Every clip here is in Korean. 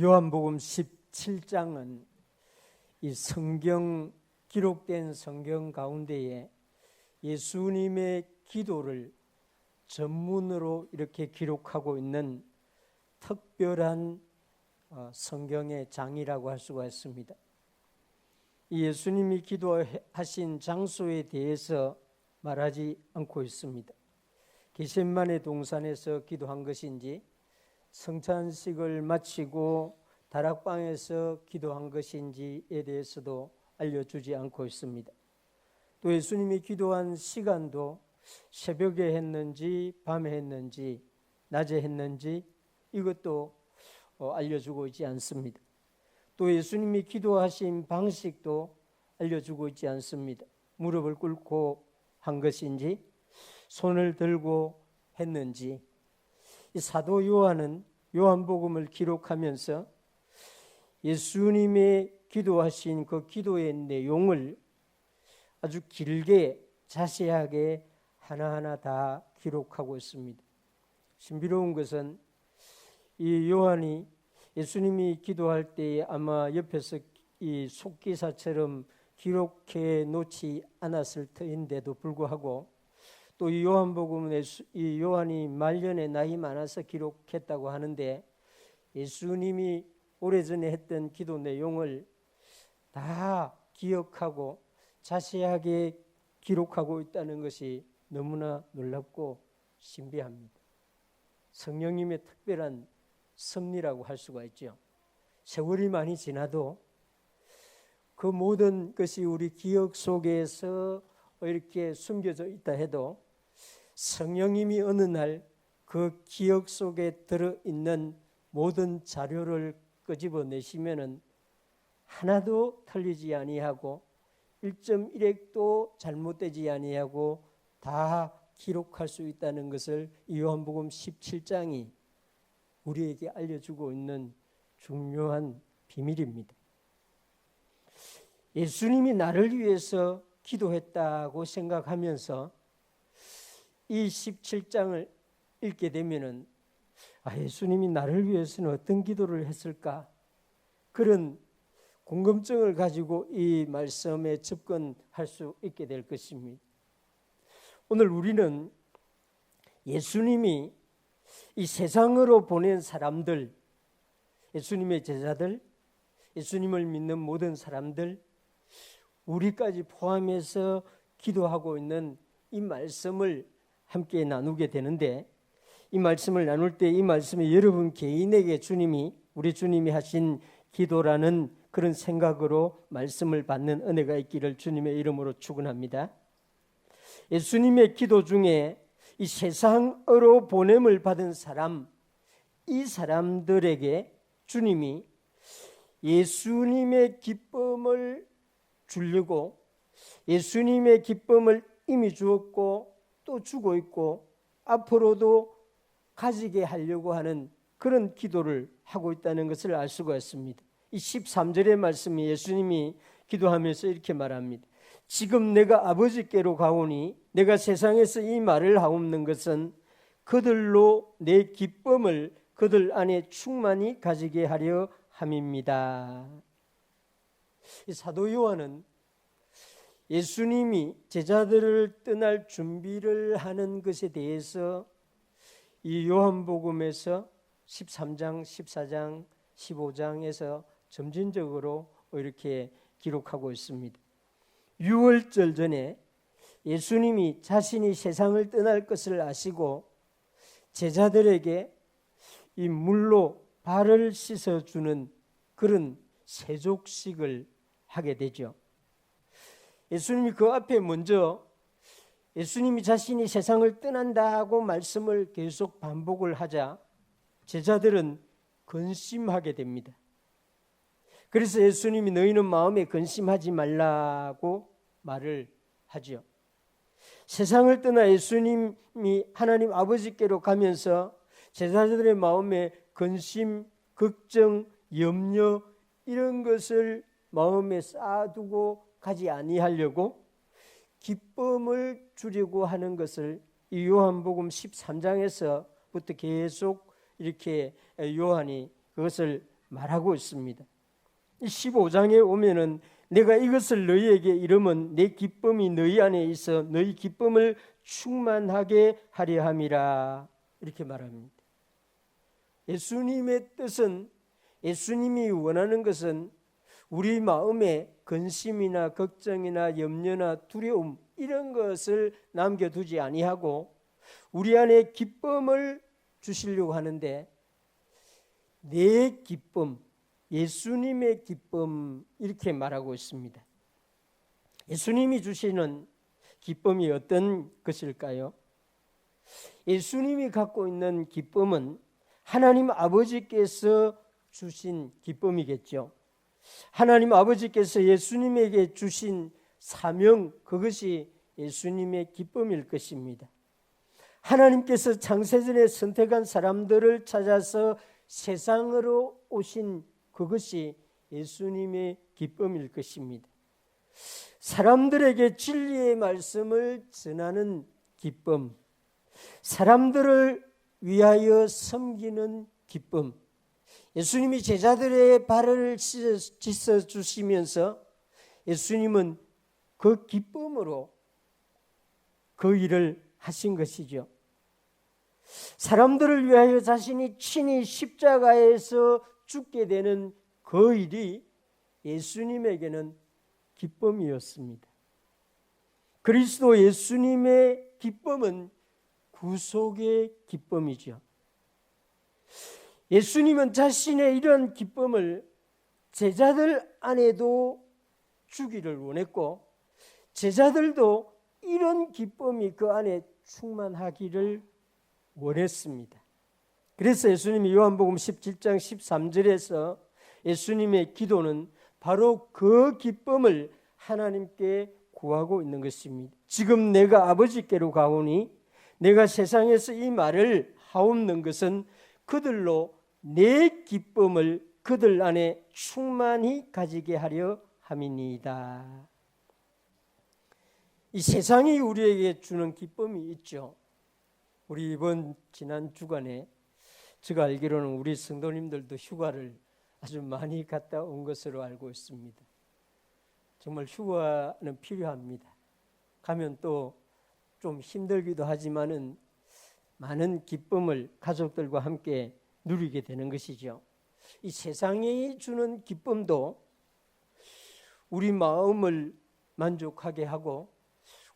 요한복음 17장은 이 성경 기록된 성경 가운데에 예수님의 기도를 전문으로 이렇게 기록하고 있는 특별한 성경의 장이라고 할 수가 있습니다. 이 예수님이 기도하신 장소에 대해서 말하지 않고 있습니다. 겟세마네 동산에서 기도한 것인지, 성찬식을 마치고 다락방에서 기도한 것인지에 대해서도 알려주지 않고 있습니다. 또 예수님이 기도한 시간도 새벽에 했는지 밤에 했는지 낮에 했는지 이것도 알려주고 있지 않습니다. 또 예수님이 기도하신 방식도 알려주고 있지 않습니다. 무릎을 꿇고 한 것인지 손을 들고 했는지. 이 사도 요한은 요한복음을 기록하면서 예수님의 기도하신 그 기도의 내용을 아주 길게 자세하게 하나하나 다 기록하고 있습니다. 신비로운 것은 이 요한이 예수님이 기도할 때에 아마 옆에서 이 속기사처럼 기록해 놓지 않았을 터인데도 불구하고 또 이 요한복음은 이 요한이 말년에 나이 많아서 기록했다고 하는데 예수님이 오래전에 했던 기도 내용을 다 기억하고 자세하게 기록하고 있다는 것이 너무나 놀랍고 신비합니다. 성령님의 특별한 섭리라고 할 수가 있죠. 세월이 많이 지나도 그 모든 것이 우리 기억 속에서 이렇게 숨겨져 있다 해도 성령님이 어느 날 그 기억 속에 들어있는 모든 자료를 끄집어내시면은 하나도 틀리지 아니하고 1.1획도 잘못되지 아니하고 다 기록할 수 있다는 것을 요한복음 17장이 우리에게 알려주고 있는 중요한 비밀입니다. 예수님이 나를 위해서 기도했다고 생각하면서 이 17장을 읽게 되면은 예수님이 나를 위해서는 어떤 기도를 했을까? 그런 궁금증을 가지고 이 말씀에 접근할 수 있게 될 것입니다. 오늘 우리는 예수님이 이 세상으로 보낸 사람들, 예수님의 제자들, 예수님을 믿는 모든 사람들, 우리까지 포함해서 기도하고 있는 이 말씀을 함께 나누게 되는데, 이 말씀을 나눌 때 이 말씀이 여러분 개인에게 우리 주님이 하신 기도라는 그런 생각으로 말씀을 받는 은혜가 있기를 주님의 이름으로 축원합니다. 예수님의 기도 중에 이 세상으로 보냄을 받은 사람, 이 사람들에게 주님이 예수님의 기쁨을 주려고, 예수님의 기쁨을 이미 주었고 또 주고 있고 앞으로도 가지게 하려고 하는 그런 기도를 하고 있다는 것을 알 수가 있습니다. 이 13절의 말씀이 예수님이 기도하면서 이렇게 말합니다. 지금 내가 아버지께로 가오니 내가 세상에서 이 말을 하옵는 것은 그들로 내 기쁨을 그들 안에 충만히 가지게 하려 함입니다. 이 사도 요한은 예수님이 제자들을 떠날 준비를 하는 것에 대해서 이 요한복음에서 13장, 14장, 15장에서 점진적으로 이렇게 기록하고 있습니다. 6월절 전에 예수님이 자신이 세상을 떠날 것을 아시고 제자들에게 이 물로 발을 씻어주는 그런 세족식을 하게 되죠. 예수님이 그 앞에 먼저 예수님이 자신이 세상을 떠난다고 말씀을 계속 반복을 하자 제자들은 근심하게 됩니다. 그래서 예수님이 너희는 마음에 근심하지 말라고 말을 하죠. 세상을 떠나 예수님이 하나님 아버지께로 가면서 제자들의 마음에 근심, 걱정, 염려 이런 것을 마음에 쌓아두고 가지 아니하려고 기쁨을 주려고 하는 것을 이 요한복음 13장에서부터 계속 이렇게 요한이 그것을 말하고 있습니다. 15장에 오면은 내가 이것을 너희에게 이르면 내 기쁨이 너희 안에 있어 너희 기쁨을 충만하게 하려 함이라 이렇게 말합니다. 예수님의 뜻은, 예수님이 원하는 것은 우리 마음에 근심이나 걱정이나 염려나 두려움 이런 것을 남겨두지 아니하고 우리 안에 기쁨을 주시려고 하는데, 내 기쁨, 예수님의 기쁨 이렇게 말하고 있습니다. 예수님이 주시는 기쁨이 어떤 것일까요? 예수님이 갖고 있는 기쁨은 하나님 아버지께서 주신 기쁨이겠죠. 하나님 아버지께서 예수님에게 주신 사명, 그것이 예수님의 기쁨일 것입니다. 하나님께서 창세전에 선택한 사람들을 찾아서 세상으로 오신 그것이 예수님의 기쁨일 것입니다. 사람들에게 진리의 말씀을 전하는 기쁨, 사람들을 위하여 섬기는 기쁨, 예수님이 제자들의 발을 씻어 주시면서 예수님은 그 기쁨으로 그 일을 하신 것이죠. 사람들을 위하여 자신이 친히 십자가에서 죽게 되는 그 일이 예수님에게는 기쁨이었습니다. 그리스도 예수님의 기쁨은 구속의 기쁨이죠. 예수님은 자신의 이런 기쁨을 제자들 안에도 주기를 원했고, 제자들도 이런 기쁨이 그 안에 충만하기를 원했습니다. 그래서 예수님이 요한복음 17장 13절에서 예수님의 기도는 바로 그 기쁨을 하나님께 구하고 있는 것입니다. 지금 내가 아버지께로 가오니 내가 세상에서 이 말을 하옵는 것은 그들로 내 기쁨을 그들 안에 충만히 가지게 하려 함이니이다. 이 세상이 우리에게 주는 기쁨이 있죠. 우리 지난 주간에 제가 알기로는 우리 성도님들도 휴가를 아주 많이 갔다 온 것으로 알고 있습니다. 정말 휴가는 필요합니다. 가면 또 좀 힘들기도 하지만은 많은 기쁨을 가족들과 함께 누리게 되는 것이죠. 이 세상이 주는 기쁨도 우리 마음을 만족하게 하고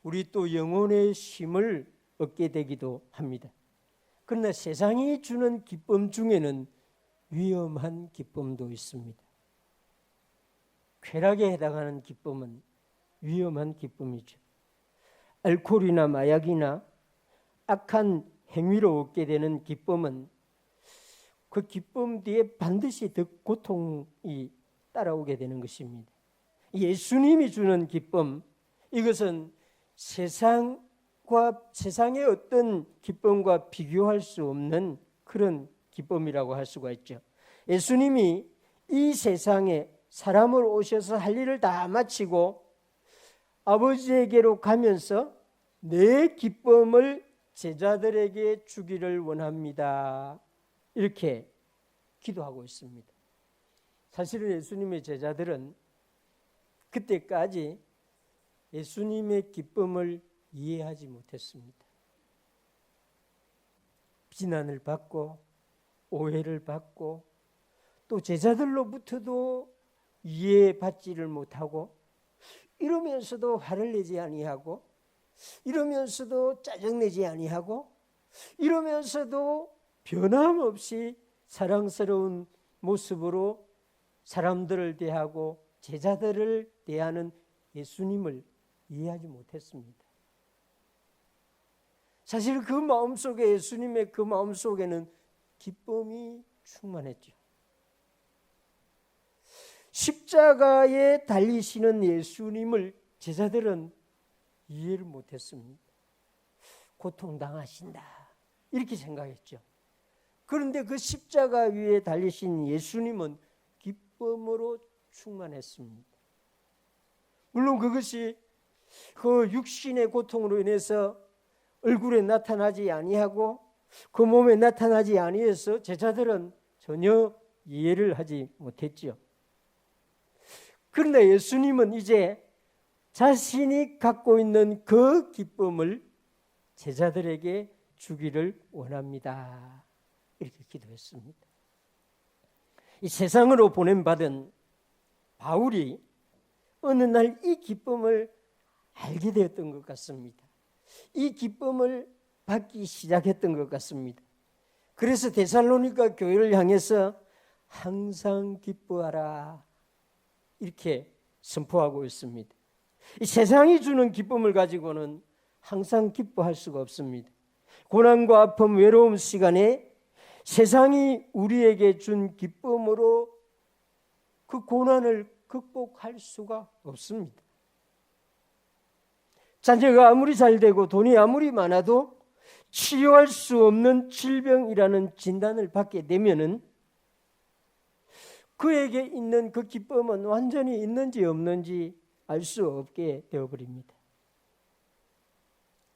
우리 또 영혼의 힘을 얻게 되기도 합니다. 그러나 세상이 주는 기쁨 중에는 위험한 기쁨도 있습니다. 쾌락에 해당하는 기쁨은 위험한 기쁨이죠. 알코올이나 마약이나 악한 행위로 얻게 되는 기쁨은 그 기쁨 뒤에 반드시 더 고통이 따라오게 되는 것입니다. 예수님이 주는 기쁨, 이것은 세상의 어떤 기쁨과 비교할 수 없는 그런 기쁨이라고 할 수가 있죠. 예수님이 이 세상에 사람을 오셔서 할 일을 다 마치고 아버지에게로 가면서 내 기쁨을 제자들에게 주기를 원합니다. 이렇게 기도하고 있습니다. 사실은 예수님의 제자들은 그때까지 예수님의 기쁨을 이해하지 못했습니다. 비난을 받고 오해를 받고 또 제자들로부터도 이해받지를 못하고 이러면서도 화를 내지 아니하고 이러면서도 짜증내지 아니하고 이러면서도 변함없이 사랑스러운 모습으로 사람들을 대하고 제자들을 대하는 예수님을 이해하지 못했습니다. 사실 그 마음속에, 예수님의 그 마음속에는 기쁨이 충만했죠. 십자가에 달리시는 예수님을 제자들은 이해를 못했습니다. 고통당하신다 이렇게 생각했죠. 그런데 그 십자가 위에 달리신 예수님은 기쁨으로 충만했습니다. 물론 그것이 그 육신의 고통으로 인해서 얼굴에 나타나지 아니하고 그 몸에 나타나지 아니해서 제자들은 전혀 이해를 하지 못했지요. 그런데 예수님은 이제 자신이 갖고 있는 그 기쁨을 제자들에게 주기를 원합니다. 이렇게 기도했습니다. 이 세상으로 보냄받은 바울이 어느 날 이 기쁨을 알게 되었던 것 같습니다. 이 기쁨을 받기 시작했던 것 같습니다. 그래서 데살로니가 교회를 향해서 항상 기뻐하라 이렇게 선포하고 있습니다. 이 세상이 주는 기쁨을 가지고는 항상 기뻐할 수가 없습니다. 고난과 아픔, 외로움 시간에 세상이 우리에게 준 기쁨으로 그 고난을 극복할 수가 없습니다. 자녀가 아무리 잘 되고 돈이 아무리 많아도 치료할 수 없는 질병이라는 진단을 받게 되면은 그에게 있는 그 기쁨은 완전히 있는지 없는지 알 수 없게 되어버립니다.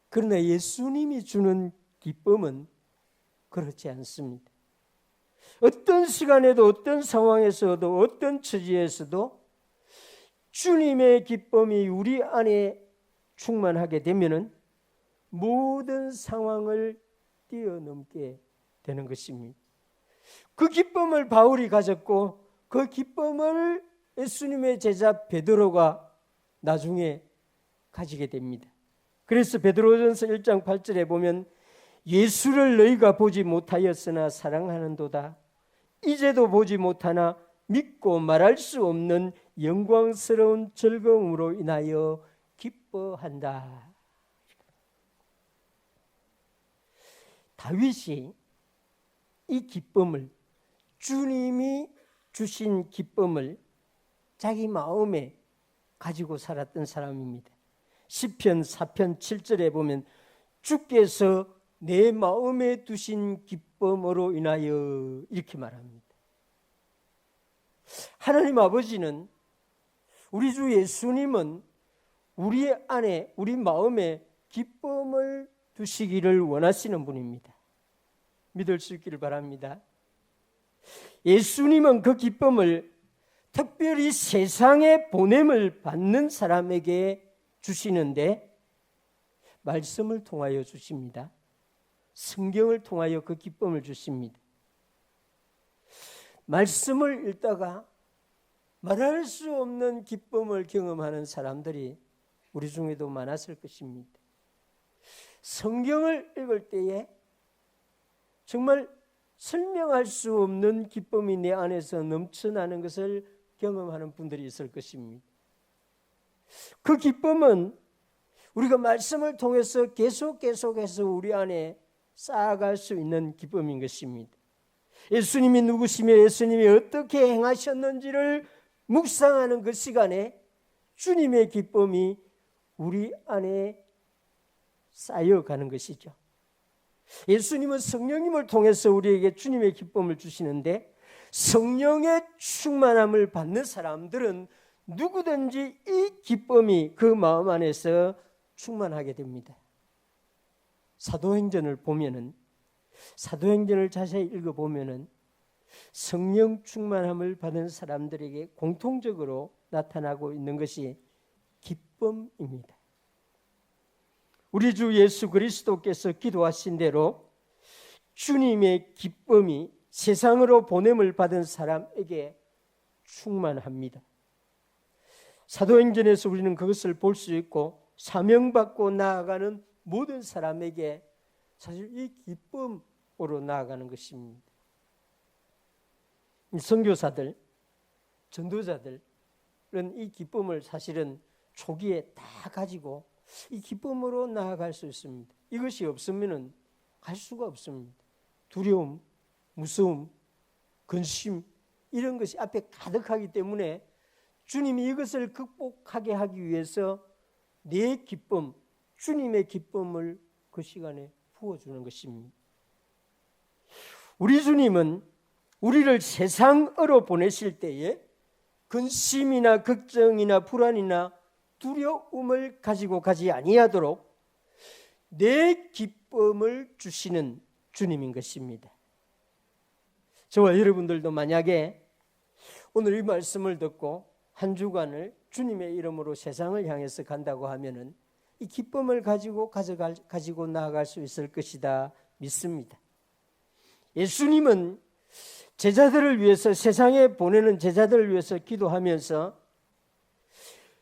그러나 예수님이 주는 기쁨은 그렇지 않습니다. 어떤 시간에도 어떤 상황에서도 어떤 처지에서도 주님의 기쁨이 우리 안에 충만하게 되면은 모든 상황을 뛰어넘게 되는 것입니다. 그 기쁨을 바울이 가졌고 그 기쁨을 예수님의 제자 베드로가 나중에 가지게 됩니다. 그래서 베드로전서 1장 8절에 보면 예수를 너희가 보지 못하였으나 사랑하는도다. 이제도 보지 못하나 믿고 말할 수 없는 영광스러운 즐거움으로 인하여 기뻐한다. 다윗이 이 기쁨을, 주님이 주신 기쁨을 자기 마음에 가지고 살았던 사람입니다. 시편 4편 7절에 보면 주께서 내 마음에 두신 기쁨으로 인하여 이렇게 말합니다. 하나님 아버지는, 우리 주 예수님은 우리 안에, 우리 마음에 기쁨을 두시기를 원하시는 분입니다. 믿을 수 있기를 바랍니다. 예수님은 그 기쁨을 특별히 세상에 보냄을 받는 사람에게 주시는데 말씀을 통하여 주십니다. 성경을 통하여 그 기쁨을 주십니다. 말씀을 읽다가 말할 수 없는 기쁨을 경험하는 사람들이 우리 중에도 많았을 것입니다. 성경을 읽을 때에 정말 설명할 수 없는 기쁨이 내 안에서 넘쳐나는 것을 경험하는 분들이 있을 것입니다. 그 기쁨은 우리가 말씀을 통해서 계속해서 우리 안에 쌓아갈 수 있는 기쁨인 것입니다. 예수님이 누구시며 예수님이 어떻게 행하셨는지를 묵상하는 그 시간에 주님의 기쁨이 우리 안에 쌓여가는 것이죠. 예수님은 성령님을 통해서 우리에게 주님의 기쁨을 주시는데 성령의 충만함을 받는 사람들은 누구든지 이 기쁨이 그 마음 안에서 충만하게 됩니다. 사도행전을 보면은, 사도행전을 자세히 읽어보면은 성령 충만함을 받은 사람들에게 공통적으로 나타나고 있는 것이 기쁨입니다. 우리 주 예수 그리스도께서 기도하신 대로 주님의 기쁨이 세상으로 보냄을 받은 사람에게 충만합니다. 사도행전에서 우리는 그것을 볼 수 있고 사명받고 나아가는 모든 사람에게 사실 이 기쁨으로 나아가는 것입니다. 선교사들, 전도자들은 이 기쁨을 사실은 초기에 다 가지고 이 기쁨으로 나아갈 수 있습니다. 이것이 없으면 갈 수가 없습니다. 두려움, 무서움, 근심 이런 것이 앞에 가득하기 때문에 주님이 이것을 극복하게 하기 위해서 내 기쁨, 주님의 기쁨을 그 시간에 부어주는 것입니다. 우리 주님은 우리를 세상으로 보내실 때에 근심이나 걱정이나 불안이나 두려움을 가지고 가지 아니하도록 내 기쁨을 주시는 주님인 것입니다. 저와 여러분들도 만약에 오늘 이 말씀을 듣고 한 주간을 주님의 이름으로 세상을 향해서 간다고 하면은 이 기쁨을 가지고 나아갈 수 있을 것이다 믿습니다. 예수님은 제자들을 위해서, 세상에 보내는 제자들을 위해서 기도하면서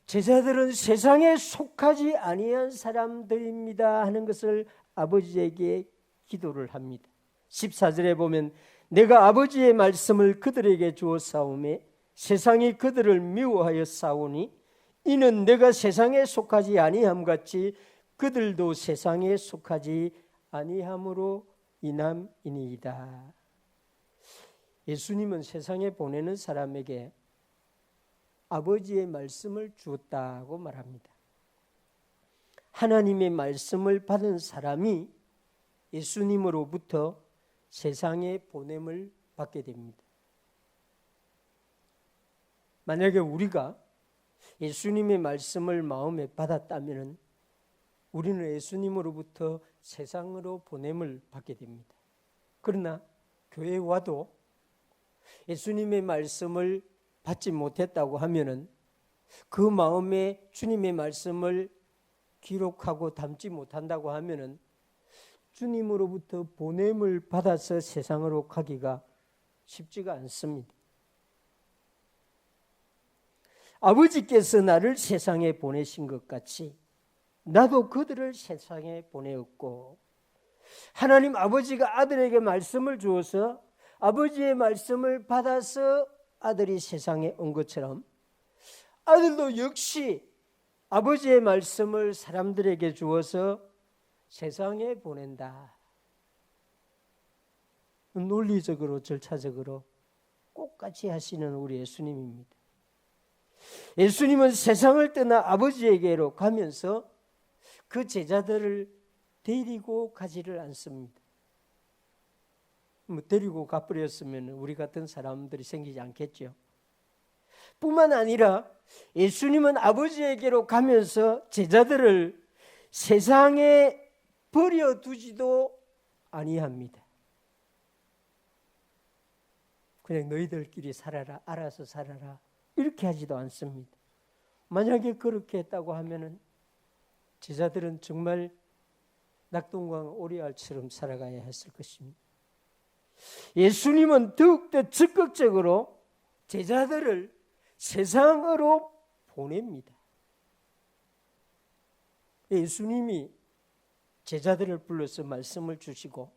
제자들은 세상에 속하지 아니한 사람들입니다 하는 것을 아버지에게 기도를 합니다. 14절에 보면 내가 아버지의 말씀을 그들에게 주었사오매 세상이 그들을 미워하여 싸우니 이는 내가 세상에 속하지 아니함 같이 그들도 세상에 속하지 아니함으로 인함이니이다. 예수님은 세상에 보내는 사람에게 아버지의 말씀을 주었다고 말합니다. 하나님의 말씀을 받은 사람이 예수님으로부터 세상에 보냄을 받게 됩니다. 만약에 우리가 예수님의 말씀을 마음에 받았다면 우리는 예수님으로부터 세상으로 보냄을 받게 됩니다. 그러나 교회에 와도 예수님의 말씀을 받지 못했다고 하면은 그 마음에 주님의 말씀을 기록하고 담지 못한다고 하면은 주님으로부터 보냄을 받아서 세상으로 가기가 쉽지가 않습니다. 아버지께서 나를 세상에 보내신 것 같이 나도 그들을 세상에 보내었고, 하나님 아버지가 아들에게 말씀을 주어서 아버지의 말씀을 받아서 아들이 세상에 온 것처럼 아들도 역시 아버지의 말씀을 사람들에게 주어서 세상에 보낸다. 논리적으로 절차적으로 똑같이 하시는 우리 예수님입니다. 예수님은 세상을 떠나 아버지에게로 가면서 그 제자들을 데리고 가지를 않습니다. 데리고 가버렸으면 우리 같은 사람들이 생기지 않겠죠. 뿐만 아니라 예수님은 아버지에게로 가면서 제자들을 세상에 버려두지도 아니합니다. 그냥 너희들끼리 살아라, 알아서 살아라 이렇게 하지도 않습니다. 만약에 그렇게 했다고 하면은 제자들은 정말 낙동강 오리알처럼 살아가야 했을 것입니다. 예수님은 더욱더 적극적으로 제자들을 세상으로 보냅니다. 예수님이 제자들을 불러서 말씀을 주시고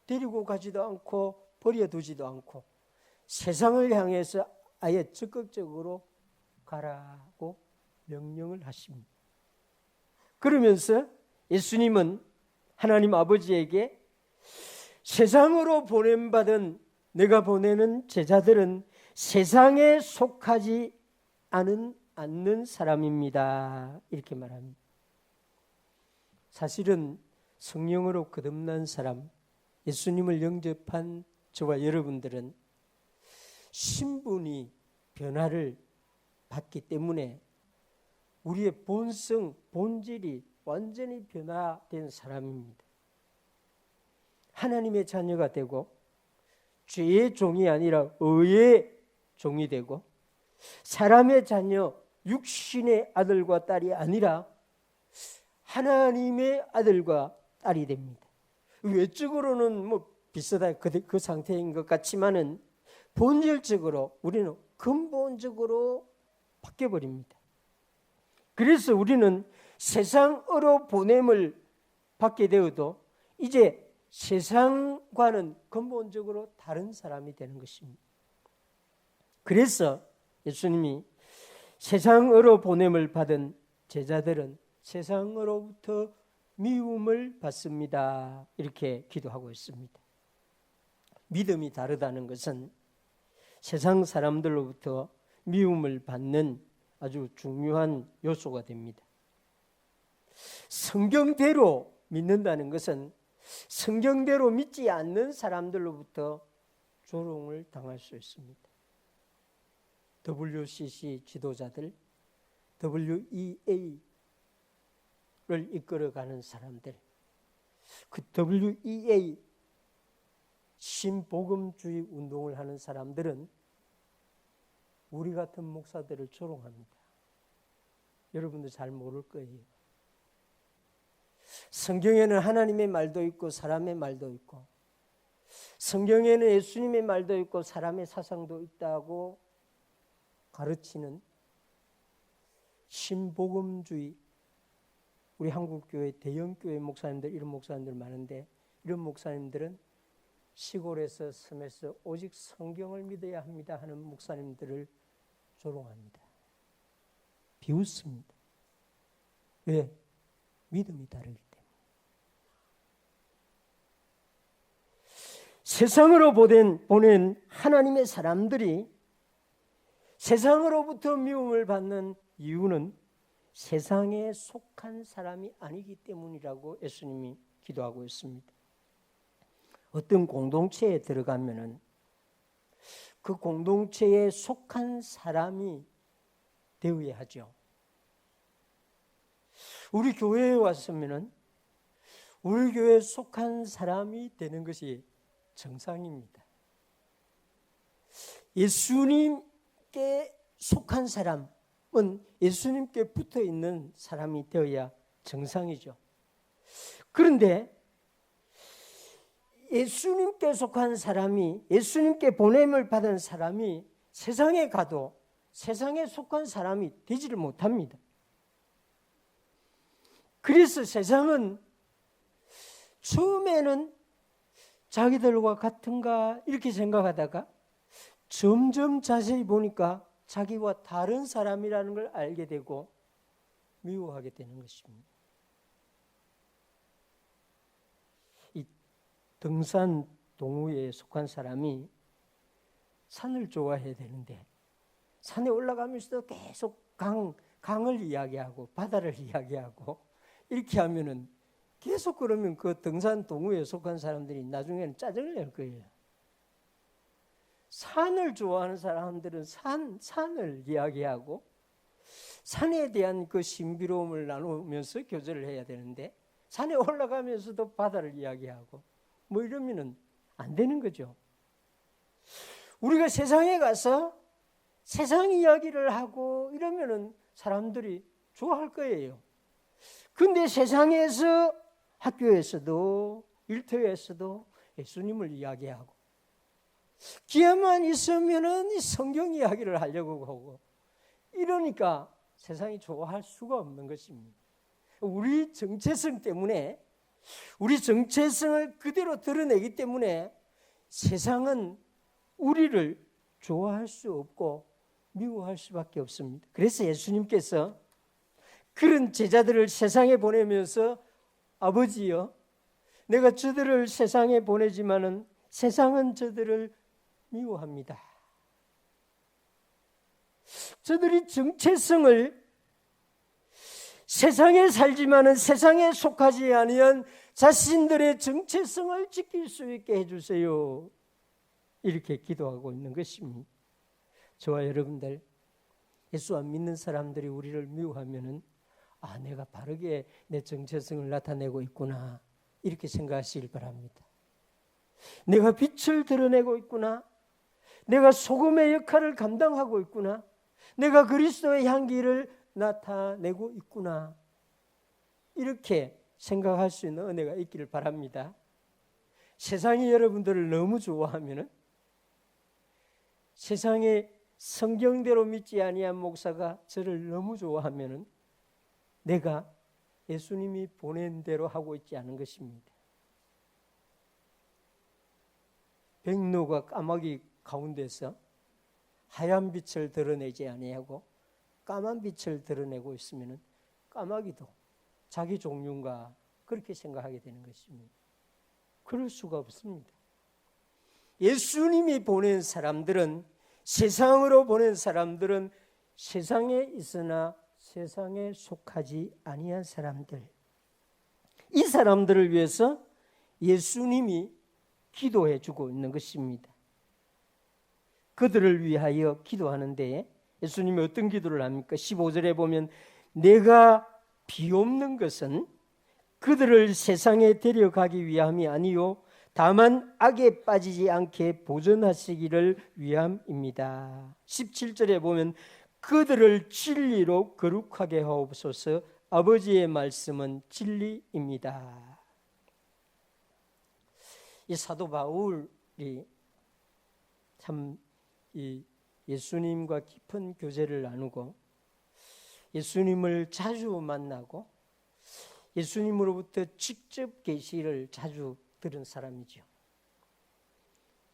데리고 가지도 않고 버려두지도 않고 세상을 향해서 아예 적극적으로 가라고 명령을 하십니다. 그러면서 예수님은 하나님 아버지에게 세상으로 보냄받은 내가 보내는 제자들은 세상에 속하지 않는 사람입니다. 이렇게 말합니다. 사실은 성령으로 거듭난 사람, 예수님을 영접한 저와 여러분들은 신분이 변화를 받기 때문에 우리의 본성, 본질이 완전히 변화된 사람입니다. 하나님의 자녀가 되고 죄의 종이 아니라 의의 종이 되고 사람의 자녀, 육신의 아들과 딸이 아니라 하나님의 아들과 딸이 됩니다. 외적으로는 비슷하다 그 상태인 것 같지만은 본질적으로 우리는 근본적으로 바뀌어버립니다. 그래서 우리는 세상으로 보냄을 받게 되어도 이제 세상과는 근본적으로 다른 사람이 되는 것입니다. 그래서 예수님이 세상으로 보냄을 받은 제자들은 세상으로부터 미움을 받습니다. 이렇게 기도하고 있습니다. 믿음이 다르다는 것은 세상 사람들로부터 미움을 받는 아주 중요한 요소가 됩니다. 성경대로 믿는다는 것은 성경대로 믿지 않는 사람들로부터 조롱을 당할 수 있습니다. WCC 지도자들, WEA를 이끌어가는 사람들, 그 WEA 신복음주의 운동을 하는 사람들은 우리 같은 목사들을 조롱합니다. 여러분도 잘 모를 거예요. 성경에는 하나님의 말도 있고 사람의 말도 있고, 성경에는 예수님의 말도 있고 사람의 사상도 있다고 가르치는 신복음주의, 우리 한국교회 대형교회 목사님들, 이런 목사님들 많은데, 이런 목사님들은 시골에서 섬에서 오직 성경을 믿어야 합니다 하는 목사님들을 조롱합니다. 비웃습니다. 왜? 믿음이 다르기 때문에. 세상으로 보낸 하나님의 사람들이 세상으로부터 미움을 받는 이유는 세상에 속한 사람이 아니기 때문이라고 예수님이 기도하고 있습니다. 어떤 공동체에 들어가면은 그 공동체에 속한 사람이 되어야 하죠. 우리 교회에 왔으면은 우리 교회에 속한 사람이 되는 것이 정상입니다. 예수님께 속한 사람은 예수님께 붙어 있는 사람이 되어야 정상이죠. 그런데 예수님께 속한 사람이, 예수님께 보냄을 받은 사람이 세상에 가도 세상에 속한 사람이 되지를 못합니다. 그래서 세상은 처음에는 자기들과 같은가 이렇게 생각하다가 점점 자세히 보니까 자기와 다른 사람이라는 걸 알게 되고 미워하게 되는 것입니다. 이 등산 동호회에 속한 사람이 산을 좋아해야 되는데 산에 올라가면서도 계속 강을 이야기하고 바다를 이야기하고 이렇게 하면은 계속 그러면 그 등산 동호회에 속한 사람들이 나중에는 짜증을 낼 거예요. 산을 좋아하는 사람들은 산을 이야기하고 산에 대한 그 신비로움을 나누면서 교제를 해야 되는데 산에 올라가면서도 바다를 이야기하고 뭐 이러면은 안 되는 거죠. 우리가 세상에 가서 세상 이야기를 하고 이러면은 사람들이 좋아할 거예요. 근데 세상에서 학교에서도 일터에서도 예수님을 이야기하고 기회만 있으면은 성경 이야기를 하려고 하고 이러니까 세상이 좋아할 수가 없는 것입니다. 우리 정체성 때문에, 우리 정체성을 그대로 드러내기 때문에 세상은 우리를 좋아할 수 없고 미워할 수밖에 없습니다. 그래서 예수님께서 그런 제자들을 세상에 보내면서 아버지여, 내가 저들을 세상에 보내지만은 세상은 저들을 미워합니다. 저들이 정체성을 세상에 살지만은 세상에 속하지 아니한 자신들의 정체성을 지킬 수 있게 해주세요. 이렇게 기도하고 있는 것입니다. 저와 여러분들, 예수 안 믿는 사람들이 우리를 미워하면은 내가 바르게 내 정체성을 나타내고 있구나 이렇게 생각하시길 바랍니다. 내가 빛을 드러내고 있구나, 내가 소금의 역할을 감당하고 있구나, 내가 그리스도의 향기를 나타내고 있구나 이렇게 생각할 수 있는 은혜가 있기를 바랍니다. 세상이 여러분들을 너무 좋아하면은, 세상에 성경대로 믿지 아니한 목사가 저를 너무 좋아하면은 내가 예수님이 보낸 대로 하고 있지 않은 것입니다. 백로가 까마귀 가운데서 하얀 빛을 드러내지 아니하고 까만 빛을 드러내고 있으면 까마귀도 자기 종류인가 그렇게 생각하게 되는 것입니다. 그럴 수가 없습니다. 예수님이 보낸 사람들은, 세상으로 보낸 사람들은 세상에 있으나 세상에 속하지 아니한 사람들, 이 사람들을 위해서 예수님이 기도해 주고 있는 것입니다. 그들을 위하여 기도하는 데에 예수님이 어떤 기도를 합니까? 15절에 보면 내가 비옵는 것은 그들을 세상에 데려가기 위함이 아니요 다만 악에 빠지지 않게 보존하시기를 위함입니다. 17절에 보면 그들을 진리로 거룩하게 하옵소서. 아버지의 말씀은 진리입니다. 이 사도 바울이 참 이 예수님과 깊은 교제를 나누고 예수님을 자주 만나고 예수님으로부터 직접 계시를 자주 들은 사람이죠.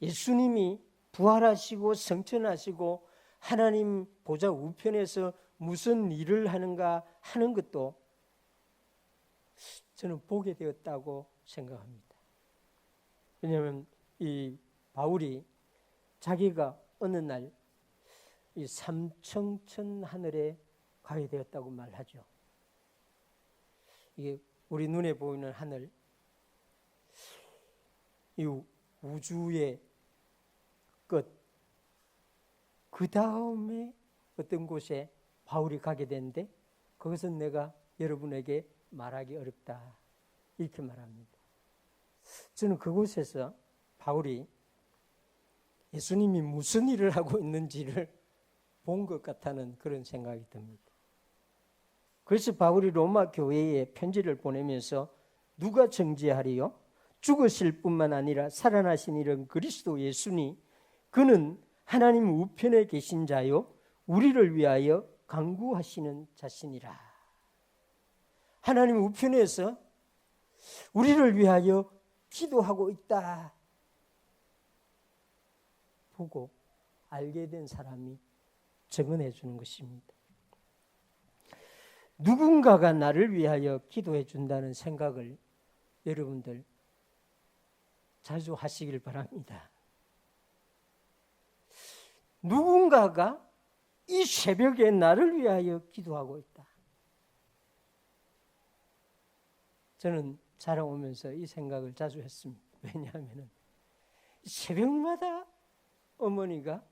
예수님이 부활하시고 승천하시고 하나님 보좌 우편에서 무슨 일을 하는가 하는 것도 저는 보게 되었다고 생각합니다. 왜냐하면 이 바울이 자기가 어느 날 이 삼청천 하늘에 가게 되었다고 말하죠. 이게 우리 눈에 보이는 하늘, 이 우주의 끝, 그 다음에 어떤 곳에 바울이 가게 되는데 그것은 내가 여러분에게 말하기 어렵다 이렇게 말합니다. 저는 그곳에서 바울이 예수님이 무슨 일을 하고 있는지를 본 것 같다는 그런 생각이 듭니다. 그래서 바울이 로마 교회에 편지를 보내면서 누가 정죄하리요? 죽으실 뿐만 아니라 살아나신 이는 그리스도 예수니 그는 하나님 우편에 계신 자요 우리를 위하여 간구하시는 자신이라. 하나님 우편에서 우리를 위하여 기도하고 있다 보고 알게 된 사람이 증언해 주는 것입니다. 누군가가 나를 위하여 기도해 준다는 생각을 여러분들 자주 하시길 바랍니다. 누군가가 이 새벽에 나를 위하여 기도하고 있다. 저는 자라오면서 이 생각을 자주 했습니다. 왜냐하면 새벽마다 어머니가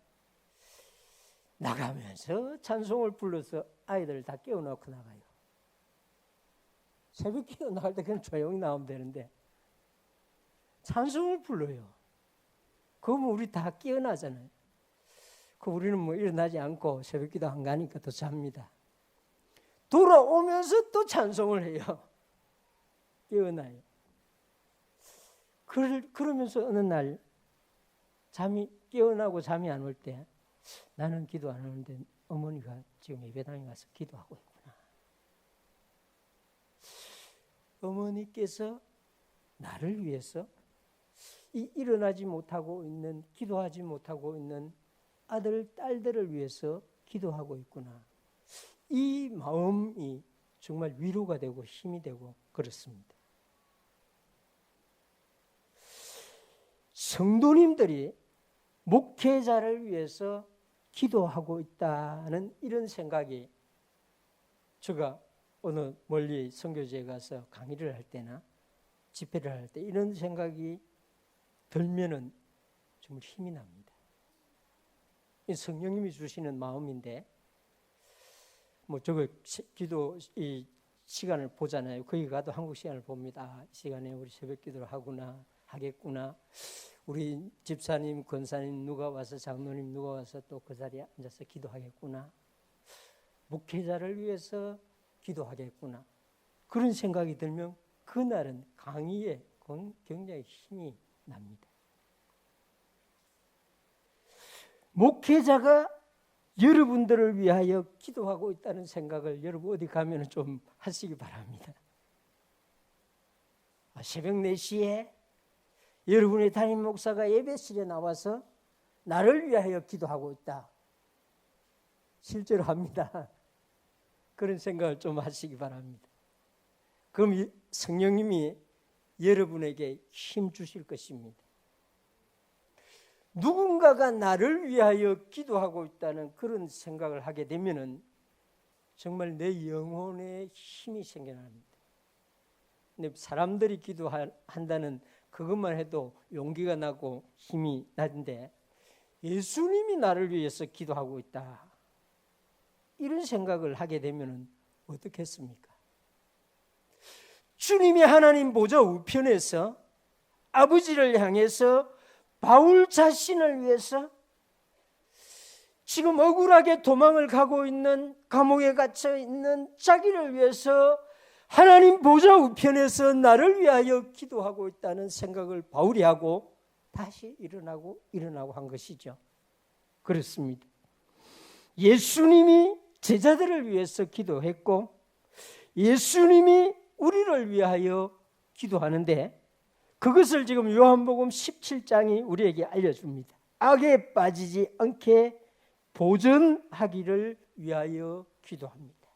나가면서 찬송을 불러서 아이들을 다 깨워놓고 나가요. 새벽 기도 나갈 때 그냥 조용히 나오면 되는데 찬송을 불러요. 그러면 우리 다 깨어나잖아요. 우리는 뭐 일어나지 않고 새벽 기도 안 가니까 또 잡니다. 돌아오면서 또 찬송을 해요. 깨어나요. 그러면서 어느 날 깨어나고 잠이 안 올 때 나는 기도 안 하는데 어머니가 지금 예배당에 가서 기도하고 있구나. 어머니께서 나를 위해서 일어나지 못하고 있는, 기도하지 못하고 있는 아들, 딸들을 위해서 기도하고 있구나. 이 마음이 정말 위로가 되고 힘이 되고 그렇습니다. 성도님들이 목회자를 위해서 기도하고 있다는 이런 생각이 제가 어느 멀리 선교지에 가서 강의를 할 때나 집회를 할 때 이런 생각이 들면은 정말 힘이 납니다. 이 성령님이 주시는 마음인데 뭐 저거 기도 이 시간을 보잖아요. 거기 가도 한국 시간을 봅니다. 이 시간에 우리 새벽 기도를 하겠구나. 우리 집사님, 권사님 누가 와서 장로님 누가 와서 또 그 자리에 앉아서 기도하겠구나. 목회자를 위해서 기도하겠구나. 그런 생각이 들면 그날은 강의에 굉장히 힘이 납니다. 목회자가 여러분들을 위하여 기도하고 있다는 생각을 여러분 어디 가면 좀 하시기 바랍니다. 새벽 4시에 여러분의 담임 목사가 예배실에 나와서 나를 위하여 기도하고 있다. 실제로 합니다. 그런 생각을 좀 하시기 바랍니다. 그럼 성령님이 여러분에게 힘 주실 것입니다. 누군가가 나를 위하여 기도하고 있다는 그런 생각을 하게 되면은 정말 내 영혼에 힘이 생겨납니다. 근데 사람들이 기도한다는 그것만 해도 용기가 나고 힘이 나는데 예수님이 나를 위해서 기도하고 있다. 이런 생각을 하게 되면은 어떻겠습니까? 주님이 하나님 보좌 우편에서 아버지를 향해서 바울 자신을 위해서 지금 억울하게 도망을 가고 있는, 감옥에 갇혀 있는 자기를 위해서 하나님 보좌 우편에서 나를 위하여 기도하고 있다는 생각을 바울이 하고 다시 일어나고 한 것이죠. 그렇습니다. 예수님이 제자들을 위해서 기도했고 예수님이 우리를 위하여 기도하는데 그것을 지금 요한복음 17장이 우리에게 알려줍니다. 악에 빠지지 않게 보전하기를 위하여 기도합니다.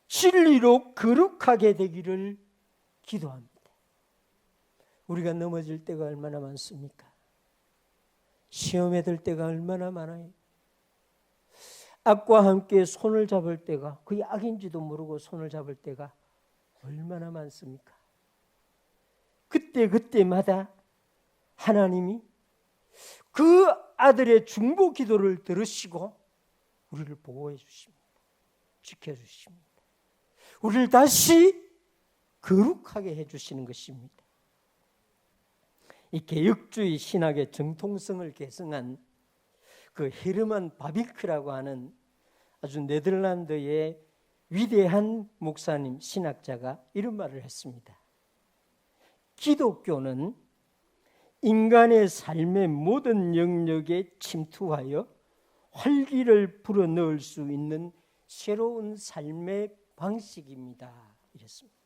진리로 거룩하게 되기를 기도합니다. 우리가 넘어질 때가 얼마나 많습니까? 시험에 들 때가 얼마나 많아요. 악과 함께 손을 잡을 때가, 그게 악인지도 모르고 손을 잡을 때가 얼마나 많습니까? 그때마다 하나님이 그 아들의 중보 기도를 들으시고 우리를 보호해 주십니다. 지켜주십니다. 우리를 다시 거룩하게 해주시는 것입니다. 이 개혁주의 신학의 정통성을 계승한 그 헤르만 바비크라고 하는 아주 네덜란드의 위대한 목사님, 신학자가 이런 말을 했습니다. 기독교는 인간의 삶의 모든 영역에 침투하여 활기를 불어넣을 수 있는 새로운 삶의 방식입니다. 이랬습니다.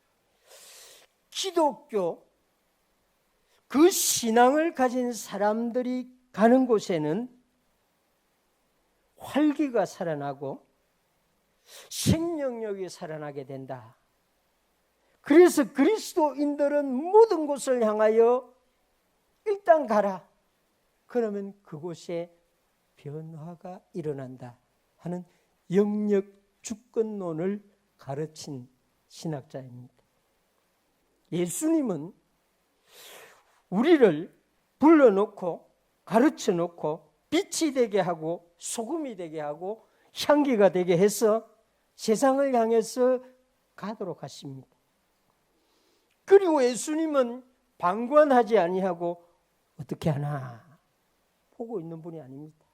기독교, 그 신앙을 가진 사람들이 가는 곳에는 활기가 살아나고 생명력이 살아나게 된다. 그래서 그리스도인들은 모든 곳을 향하여 일단 가라. 그러면 그곳에 변화가 일어난다 하는 영역 주권론을 가르친 신학자입니다. 예수님은 우리를 불러놓고 가르쳐놓고 빛이 되게 하고 소금이 되게 하고 향기가 되게 해서 세상을 향해서 가도록 하십니다. 그리고 예수님은 방관하지 아니하고 어떻게 하나 보고 있는 분이 아닙니다.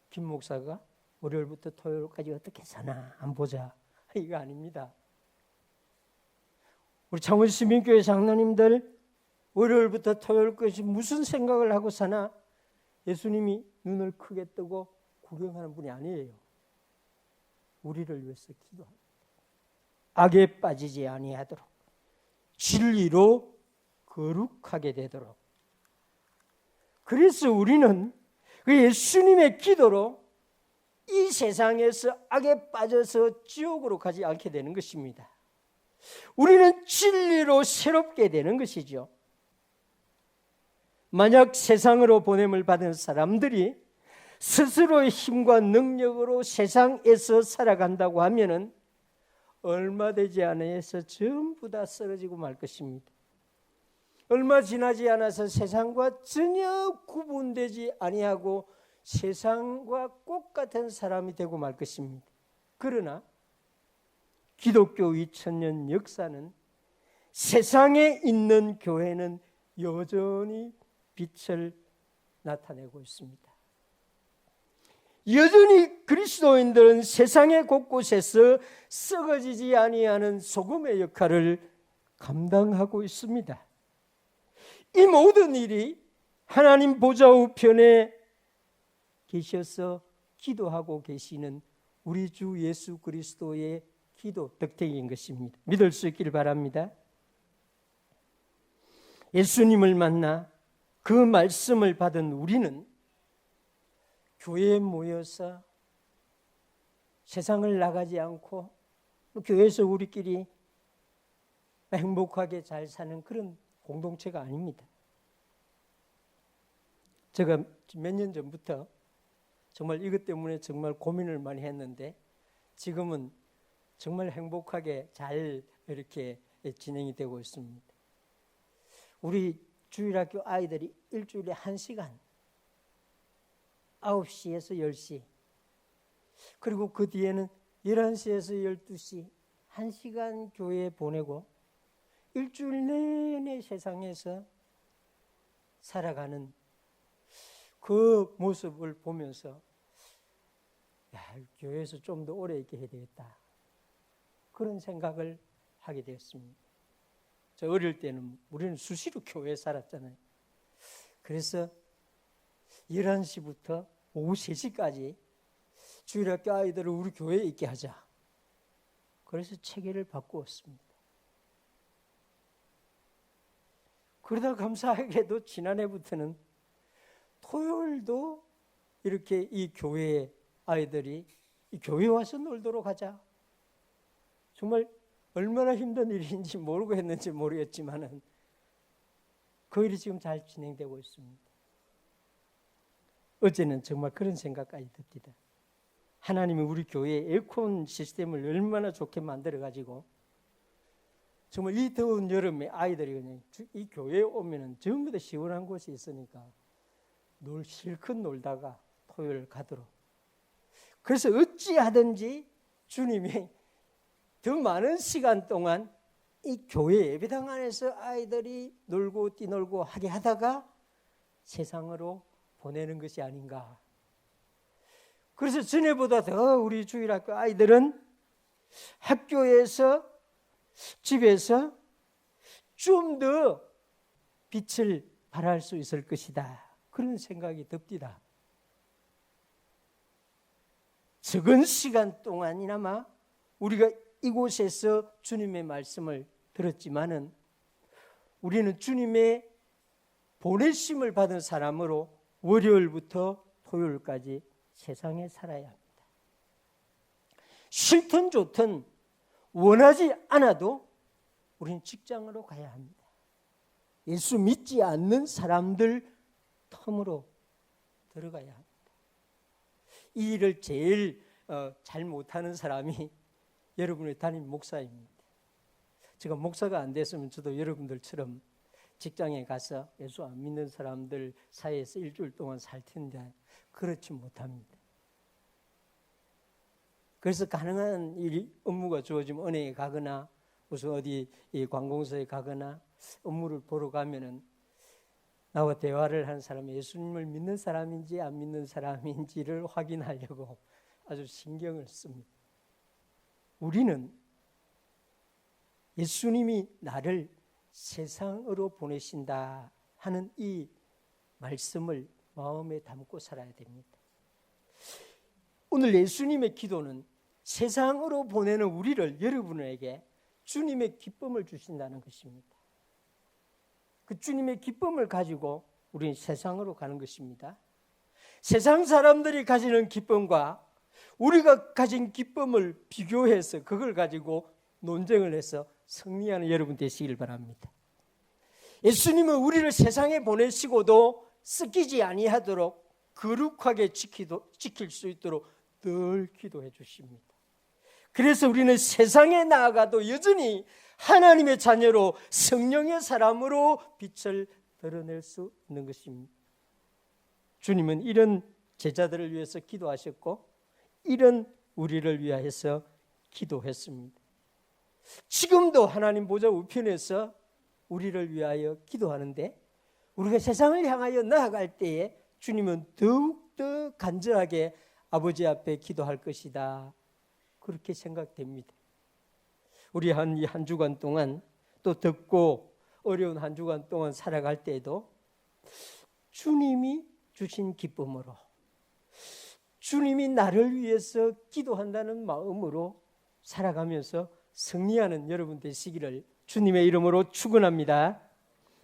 김 목사가 월요일부터 토요일까지 어떻게 사나 안 보자, 이거 아닙니다. 우리 창원시민교회 장로님들 월요일부터 토요일까지 무슨 생각을 하고 사나 예수님이 눈을 크게 뜨고 구경하는 분이 아니에요. 우리를 위해서 기도합니다. 악에 빠지지 아니하도록 진리로 거룩하게 되도록. 그래서 우리는 그 예수님의 기도로 이 세상에서 악에 빠져서 지옥으로 가지 않게 되는 것입니다. 우리는 진리로 새롭게 되는 것이죠. 만약 세상으로 보냄을 받은 사람들이 스스로의 힘과 능력으로 세상에서 살아간다고 하면은 얼마 되지 않아서 전부 다 쓰러지고 말 것입니다. 얼마 지나지 않아서 세상과 전혀 구분되지 아니하고 세상과 똑같은 사람이 되고 말 것입니다. 그러나 기독교 2000년 역사는 세상에 있는 교회는 여전히 빛을 나타내고 있습니다. 여전히 그리스도인들은 세상의 곳곳에서 썩어지지 아니하는 소금의 역할을 감당하고 있습니다. 이 모든 일이 하나님 보좌 우편에 계셔서 기도하고 계시는 우리 주 예수 그리스도의 기도 덕택인 것입니다. 믿을 수 있기를 바랍니다. 예수님을 만나 그 말씀을 받은 우리는 교회에 모여서 세상을 나가지 않고 교회에서 우리끼리 행복하게 잘 사는 그런 공동체가 아닙니다. 제가 몇 년 전부터 정말 이것 때문에 정말 고민을 많이 했는데 지금은 정말 행복하게 잘 이렇게 진행이 되고 있습니다. 우리 주일학교 아이들이 일주일에 1시간 9시에서 10시 그리고 그 뒤에는 11시에서 12시 1시간 교회에 보내고 일주일 내내 세상에서 살아가는 그 모습을 보면서 교회에서 좀 더 오래 있게 해야 되겠다, 그런 생각을 하게 되었습니다. 저 어릴 때는 우리는 수시로 교회에 살았잖아요. 그래서 11시부터 오후 3시까지 주일학교 아이들을 우리 교회에 있게 하자, 그래서 체계를 바꾸었습니다. 그러다 감사하게도 지난해부터는 토요일도 이렇게 이 교회에 아이들이 이 교회에 와서 놀도록 하자. 정말 얼마나 힘든 일인지 모르고 했는지 모르겠지만은 그 일이 지금 잘 진행되고 있습니다. 어제는 정말 그런 생각까지 듭니다. 하나님이 우리 교회에 에어컨 시스템을 얼마나 좋게 만들어가지고 정말 이 더운 여름에 아이들이 그냥 이 교회에 오면은 전부 다 시원한 곳이 있으니까 실컷 놀다가 토요일 가도록. 그래서 어찌하든지 주님이 더 많은 시간 동안 이 교회 예배당 안에서 아이들이 놀고 뛰놀고 하게 하다가 세상으로 보내는 것이 아닌가. 그래서 전에보다 더 우리 주일학교 아이들은 학교에서 집에서 좀 더 빛을 발할 수 있을 것이다, 그런 생각이 듭니다. 적은 시간 동안이나마 우리가 이곳에서 주님의 말씀을 들었지만은 우리는 주님의 보내심을 받은 사람으로 월요일부터 토요일까지 세상에 살아야 합니다. 싫든 좋든 원하지 않아도 우리는 직장으로 가야 합니다. 예수 믿지 않는 사람들 텀으로 들어가야 합니다. 이 일을 제일 잘 못하는 사람이 여러분의 담임 목사입니다. 제가 목사가 안 됐으면 저도 여러분들처럼 직장에 가서 예수 안 믿는 사람들 사이에서 일주일 동안 살 텐데 그렇지 못합니다. 그래서 가능한 일이 업무가 주어지면 은행에 가거나 무슨 어디 관공서에 가거나 업무를 보러 가면은 나와 대화를 하는 사람이 예수님을 믿는 사람인지 안 믿는 사람인지를 확인하려고 아주 신경을 씁니다. 우리는 예수님이 나를 세상으로 보내신다 하는 이 말씀을 마음에 담고 살아야 됩니다. 오늘 예수님의 기도는 세상으로 보내는 우리를, 여러분에게 주님의 기쁨을 주신다는 것입니다. 그 주님의 기쁨을 가지고 우리는 세상으로 가는 것입니다. 세상 사람들이 가지는 기쁨과 우리가 가진 기쁨을 비교해서 그걸 가지고 논쟁을 해서 승리하는 여러분 되시길 바랍니다. 예수님은 우리를 세상에 보내시고도 섞이지 아니하도록 거룩하게 지킬 수 있도록 늘 기도해 주십니다. 그래서 우리는 세상에 나아가도 여전히 하나님의 자녀로 성령의 사람으로 빛을 드러낼 수 있는 것입니다. 주님은 이런 제자들을 위해서 기도하셨고 이런 우리를 위하여서 기도했습니다. 지금도 하나님 보좌 우편에서 우리를 위하여 기도하는데 우리가 세상을 향하여 나아갈 때에 주님은 더욱더 간절하게 아버지 앞에 기도할 것이다, 그렇게 생각됩니다. 우리 한 주간 동안 또 덥고 어려운 한 주간 동안 살아갈 때에도 주님이 주신 기쁨으로, 주님이 나를 위해서 기도한다는 마음으로 살아가면서 승리하는 여러분 되시기를 주님의 이름으로 축원합니다.